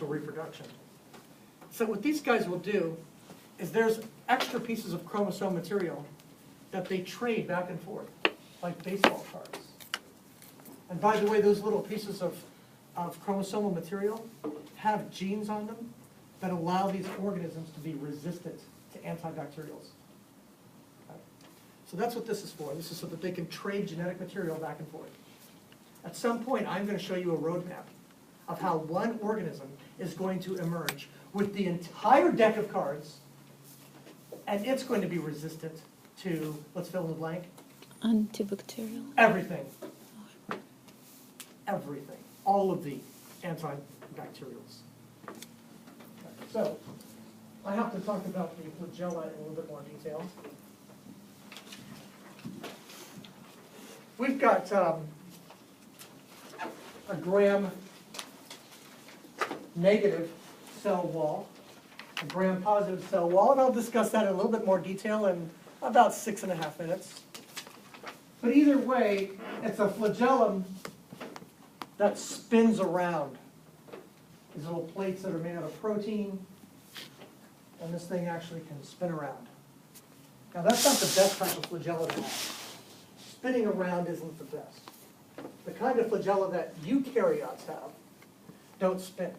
sexual reproduction. So what these guys will do is there's extra pieces of chromosome material that they trade back and forth, like baseball cards. And by the way, those little pieces of chromosomal material have genes on them that allow these organisms to be resistant to antibacterials. Okay? So that's what this is for. This is so that they can trade genetic material back and forth. At some point, I'm going to show you a roadmap of how one organism is going to emerge with the entire deck of cards, and it's going to be resistant to, let's fill in the blank, Antibacterial. everything. Everything. All of the antibacterials. Okay, so, I have to talk about the flagella in a little bit more detail. We've got a gram-negative cell wall, a gram-positive cell wall, and I'll discuss that in a little bit more detail in about 6.5 minutes. But either way, it's a flagellum that spins around. These little plates that are made out of protein, and this thing actually can spin around. Now that's not the best type of flagella to have. Spinning around isn't the best. The kind of flagella that eukaryotes have don't spin.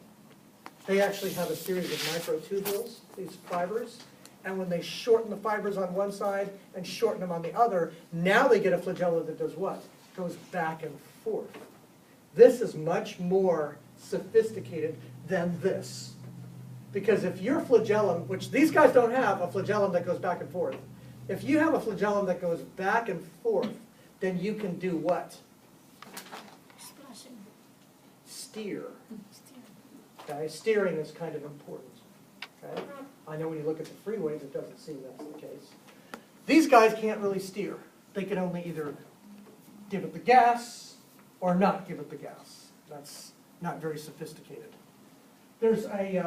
They actually have a series of microtubules, these fibers, and when they shorten the fibers on one side and shorten them on the other, now they get a flagella that does what? Goes back and forth. This is much more sophisticated than this. Because if your flagellum, which these guys don't have a flagellum that goes back and forth, if you have a flagellum that goes back and forth, then you can do what? Splashing. Steer. Okay, steering is kind of important. Okay? I know when you look at the freeways, it doesn't seem that's the case. These guys can't really steer. They can only either give it the gas or not give it the gas. That's not very sophisticated. There's a,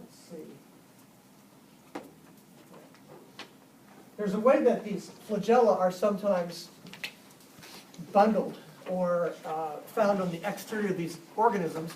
let's see. There's a way that these flagella are sometimes bundled or found on the exterior of these organisms.